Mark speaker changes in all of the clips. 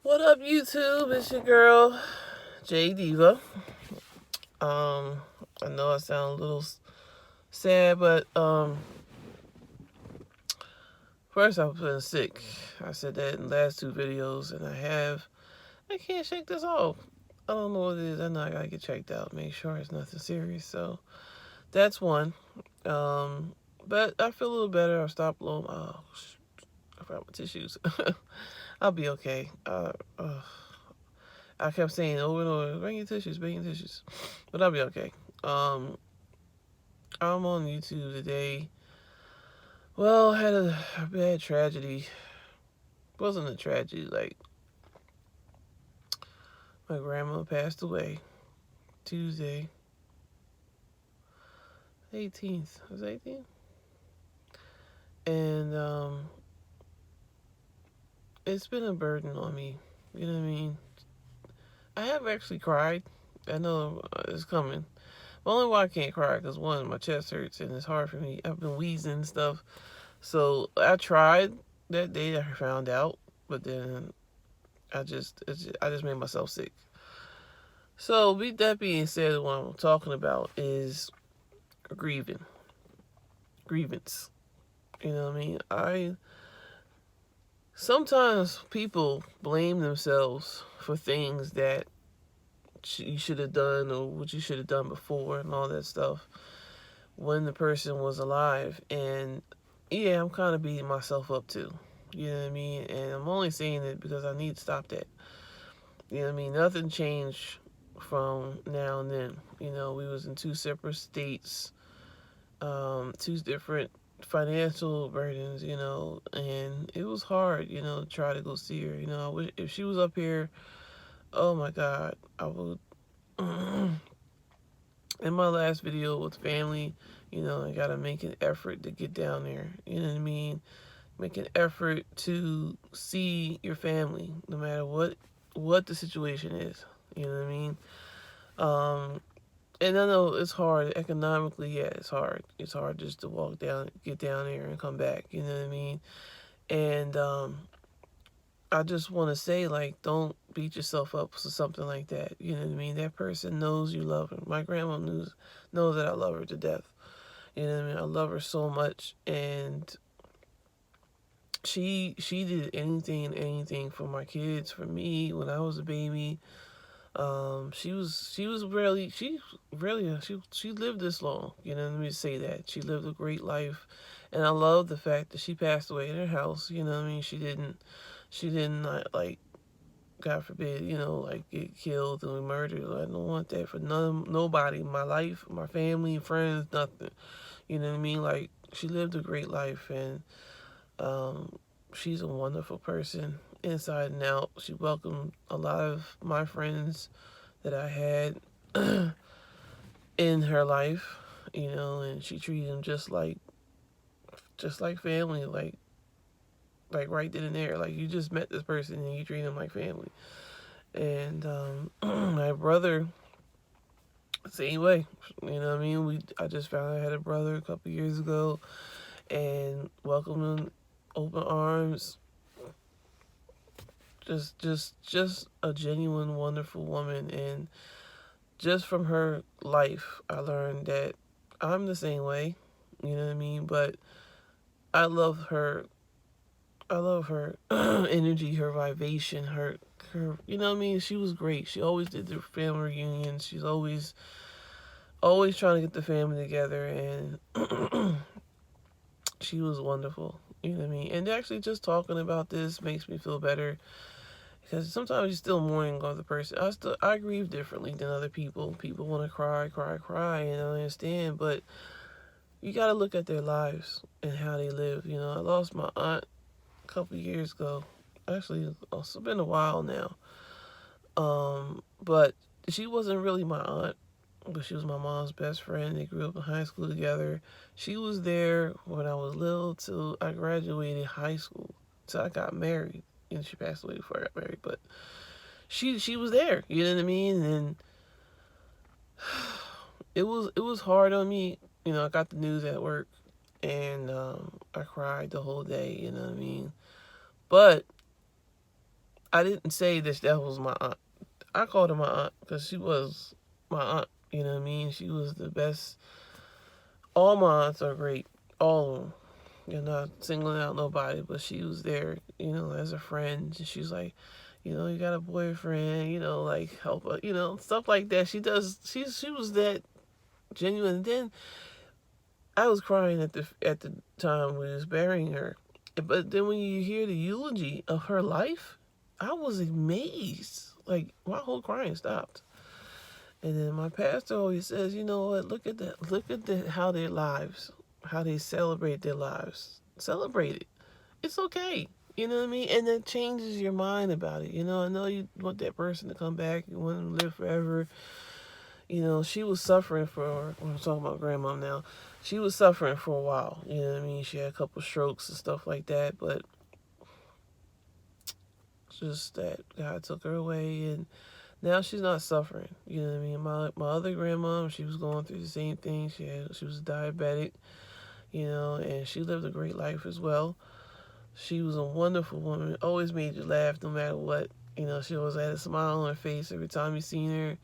Speaker 1: What up, YouTube? It's your girl, J Diva. I know I sound a little sad, but first I've been sick. I said that in the last two videos, and I can't shake this off. I don't know what it is. I know I gotta get checked out, make sure it's nothing serious. So that's one. Um, but I feel a little better. I stopped blowing. Oh, I forgot my tissues. I'll be okay. I kept saying over and over, bring your tissues. But I'll be okay. Um, I'm on YouTube today. Well, I had a bad tragedy. It wasn't a tragedy, like my grandma passed away Tuesday, 18th. Was it 18th? And it's been a burden on me. You know what I mean? I have actually cried. I know it's coming. But only why I can't cry because one, my chest hurts and it's hard for me. I've been wheezing and stuff. So I tried that day I found out, but then I just made myself sick. So with that being said, what I'm talking about is grieving, grievance. You know what I mean? I sometimes people blame themselves for things that you should have done or what you should have done before and all that stuff when the person was alive. And yeah, I'm kind of beating myself up too. You know what I mean? And I'm only saying it because I need to stop that. You know what I mean? Nothing changed from now and then. You know, we was in two separate states, two different financial burdens, you know, and it was hard, you know, to try to go see her. You know, I wish if she was up here, oh my God, I would. In my last video with family, you know, I gotta make an effort to get down there. You know what I mean? Make an effort to see your family, no matter what the situation is. You know what I mean? Um, and I know it's hard economically. Yeah, it's hard. It's hard just to walk down, get down there, and come back. You know what I mean? And I just want to say, like, don't beat yourself up for something like that. You know what I mean? That person knows you love her. My grandma knows that I love her to death. You know what I mean? I love her so much, and she did anything for my kids, for me when I was a baby. She lived this long. You know, let me say that she lived a great life, and I love the fact that she passed away in her house. You know what I mean? She didn't like, God forbid, you know, like get killed or murdered. I don't want that for nobody. My life, my family, friends, nothing. You know what I mean? Like she lived a great life, and um, she's a wonderful person inside and out. She welcomed a lot of my friends that I had in her life, you know, and she treated them just like family, like right then and there. Like you just met this person and you treat them like family. And my brother, same way. You know what I mean? I just found I had a brother a couple years ago and welcomed him open arms. Just a genuine, wonderful woman. And just from her life, I learned that I'm the same way. You know what I mean? But I love her. I love her energy, her vibration, her. You know what I mean? She was great. She always did the family reunions. She's always trying to get the family together, and she was wonderful. You know what I mean? And actually, just talking about this makes me feel better because sometimes you're still mourning of the person. I grieve differently than other people. People want to cry, cry, cry, and I understand, but you got to look at their lives and how they live. You know, I lost my aunt a couple years ago. Actually, it's been a while now. But she wasn't really my aunt, but she was my mom's best friend. They grew up in high school together. She was there when I was little till I graduated high school. Till I got married. And she passed away before I got married, but she was there. You know what I mean? And it was hard on me. You know, I got the news at work, and I cried the whole day. You know what I mean? But I didn't say that was my aunt. I called her my aunt because she was my aunt. You know what I mean? She was the best. All my aunts are great. All of them. You're not singling out nobody, but she was there, as a friend. She's like, you got a boyfriend, like help her, stuff like that. She does. She was that genuine. And then I was crying at the time we was burying her, but then when you hear the eulogy of her life, I was amazed. Like my whole crying stopped. And then my pastor always says, you know what? Look at that. Look at how their lives, how they celebrate their lives. Celebrate it. It's okay. You know what I mean? And that changes your mind about it. I know you want that person to come back. You want them to live forever. She was suffering for, I'm talking about grandma now. She was suffering for a while. You know what I mean? She had a couple strokes and stuff like that. But just that God took her away, and now she's not suffering. You know what I mean? My other grandma, she was going through the same thing. She was diabetic, and she lived a great life as well. She was a wonderful woman. Always made you laugh no matter what. She always had a smile on her face every time you seen her.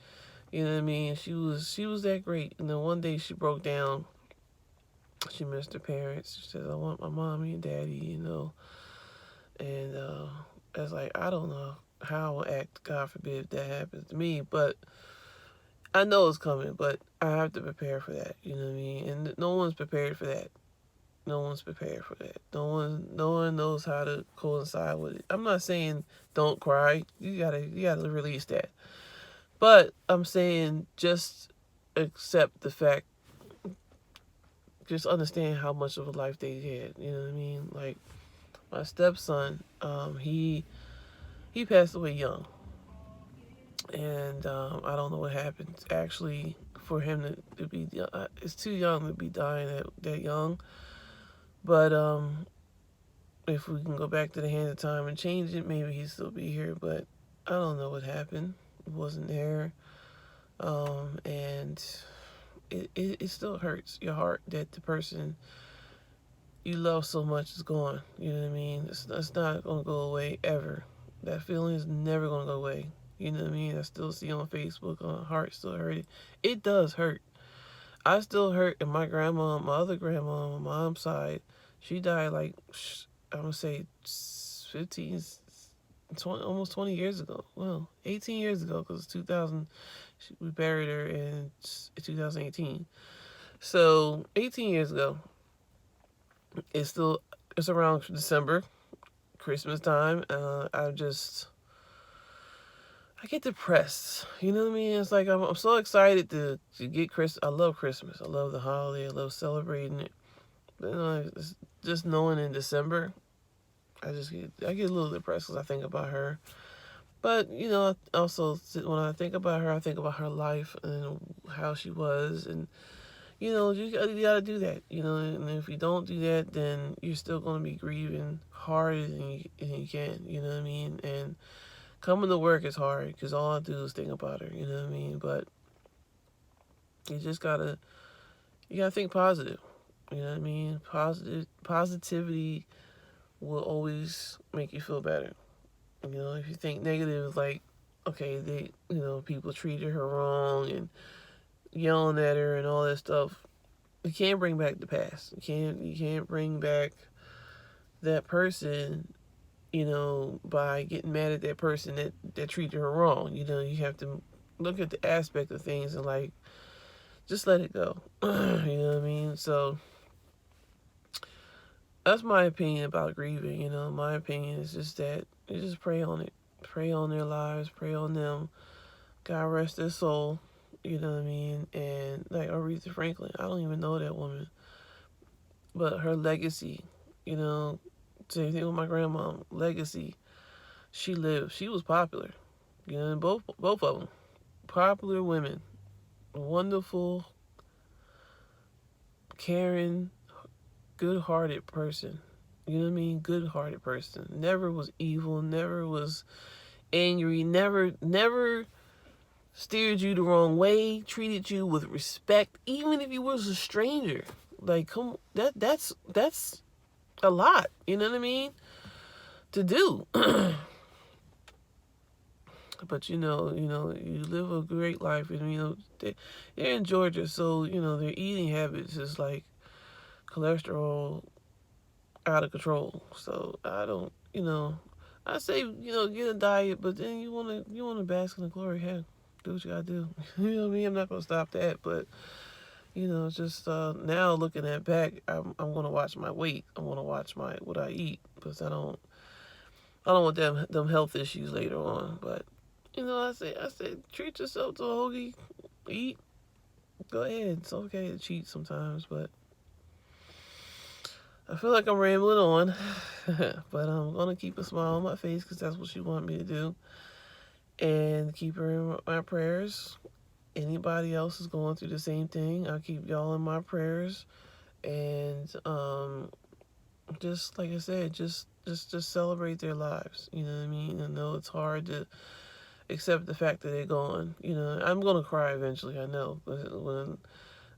Speaker 1: You know what I mean? She was that great. And then one day she broke down. She missed her parents. She said, I want my mommy and daddy, And I was like, I don't know how I will act, God forbid, if that happens to me. But I know it's coming, but I have to prepare for that. You know what I mean? And no one's prepared for that. No one's prepared for that. No one knows how to coincide with it. I'm not saying don't cry. You gotta release that. But I'm saying just accept the fact. Just understand how much of a life they had. You know what I mean? Like my stepson, he passed away young, and I don't know what happened. Actually, for him to be, it's too young to be dying that young. But if we can go back to the hand of time and change it, maybe he'd still be here. But I don't know what happened. It wasn't there. And it still hurts your heart that the person you love so much is gone. You know what I mean? It's not going to go away ever. That feeling is never going to go away. You know what I mean? I still see on Facebook, on heart still hurting. It does hurt. I still hurt, and my grandma, my other grandma on my mom's side, she died like, I'm going to say 15, 20, almost 20 years ago. Well, 18 years ago, because 2000, we buried her in 2018. So 18 years ago. It's around December, Christmas time. I get depressed. You know what I mean? It's like I'm so excited to get Christmas. I love Christmas. I love the holiday. I love celebrating it. But just knowing in December, I get a little depressed because I think about her. But also when I think about her, I think about her life and how she was, and you got to do that. And if you don't do that, then you're still going to be grieving harder than you can. You know what I mean? And coming to work is hard because all I do is think about her. You know what I mean? But you just gotta think positive. You know what I mean? Positivity will always make you feel better. If you think negative, like, okay, people treated her wrong and yelling at her and all that stuff. You can't bring back the past. You can't bring back that person, by getting mad at that person that treated her wrong. You have to look at the aspect of things and like just let it go. You know what I mean? So that's my opinion about grieving. My opinion is just that you just pray on it. Pray on their lives, pray on them. God rest their soul. You know what I mean? And like Aretha Franklin, I don't even know that woman. But her legacy, same thing with my grandma, legacy. She lived. She was popular. Both of them. Popular women. Wonderful, caring, good-hearted person. You know what I mean? Good-hearted person. Never was evil, never was angry, never steered you the wrong way, treated you with respect, even if you was a stranger. Like, that's a lot, you know what I mean? To do. But you live a great life, and they're in Georgia, so their eating habits is like cholesterol out of control. So I don't, I say get a diet, but then you wanna bask in the glory. Hey, do what you gotta do. You know what I mean? I'm not gonna stop that, but just now looking at back, I'm gonna watch my weight. I'm gonna watch my what I eat because I don't want them health issues later on. But I say treat yourself to a hoagie, eat. Go ahead. It's okay to cheat sometimes, but I feel like I'm rambling on. But I'm gonna keep a smile on my face because that's what you want me to do, and keep her in my prayers. Anybody else is going through the same thing, I'll keep y'all in my prayers. And just like I said, just celebrate their lives. You know what I mean? I know it's hard to accept the fact that they're gone. I'm gonna cry eventually. I know when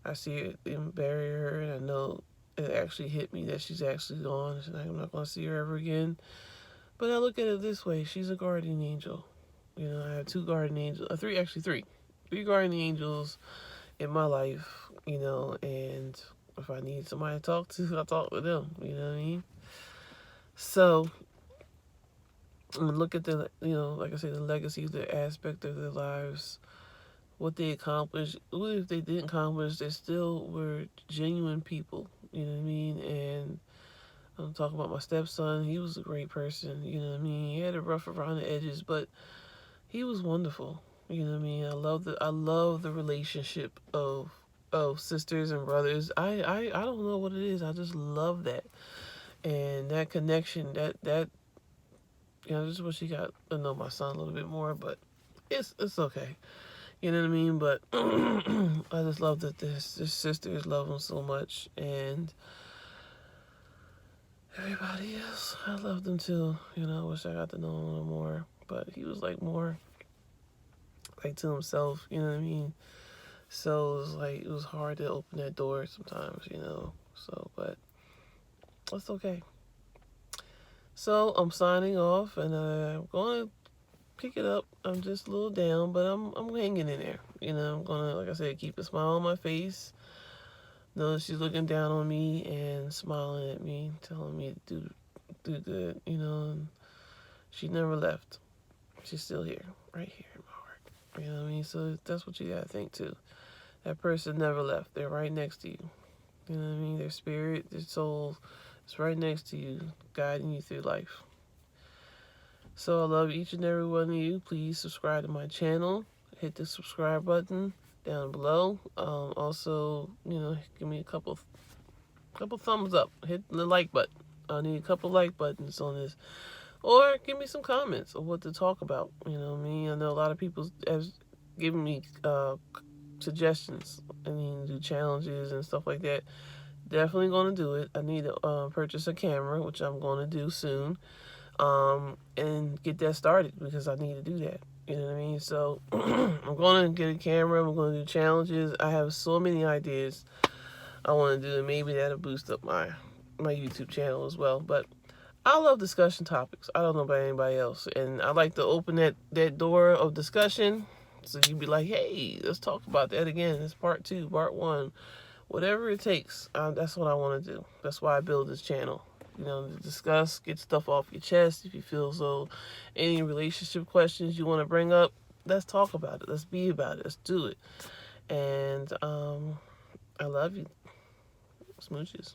Speaker 1: I see it and bury her, and I know it actually hit me that she's actually gone, and I'm not gonna see her ever again. But I look at it this way: she's a guardian angel. I have two guardian angels, three guardian angels in my life. And if I need somebody to talk to, I talk to them. You know what I mean? So look at like I said, the legacy, the aspect of their lives, what they accomplished. Even if they didn't accomplish, they still were genuine people. You know what I mean? And I'm talking about my stepson. He was a great person. You know what I mean? He had it rough around the edges, but he was wonderful. You know what I mean? I love the relationship of sisters and brothers. I don't know what it is. I just love that. And that connection, that I just wish he got to know my son a little bit more, but it's okay. You know what I mean? But I just love that this sisters love him so much, and everybody else, I love them too. I wish I got to know him a little more, but he was like more like to himself. You know what I mean? So it was hard to open that door sometimes. So, but it's okay. So I'm signing off, and I'm gonna pick it up. I'm just a little down, but I'm hanging in there. I'm gonna, like I said, keep a smile on my face. Know that she's looking down on me and smiling at me, telling me to do good. And she never left. She's still here, right here in my heart. You know what I mean? So that's what you gotta think too. That person never left. They're right next to you. You know what I mean? Their spirit, their soul is right next to you, guiding you through life. So I love each and every one of you. Please subscribe to my channel. Hit the subscribe button down below. Also, give me a couple thumbs up. Hit the like button. I need a couple like buttons on this. Or give me some comments of what to talk about. You know what I mean? I know a lot of people have given me suggestions. I mean, do challenges and stuff like that. Definitely going to do it. I need to purchase a camera, which I'm going to do soon. And get that started because I need to do that. You know what I mean? So I'm going to get a camera. I'm going to do challenges. I have so many ideas I want to do, and maybe that'll boost up my YouTube channel as well. But I love discussion topics. I don't know about anybody else, and I like to open that door of discussion. So you'd be like, hey, let's talk about that again. It's part 2, part 1, whatever it takes. That's what I want to do. That's why I build this channel. To discuss, get stuff off your chest. If you feel so, any relationship questions you want to bring up, let's talk about it. Let's be about it. Let's do it. And I love you. Smooches.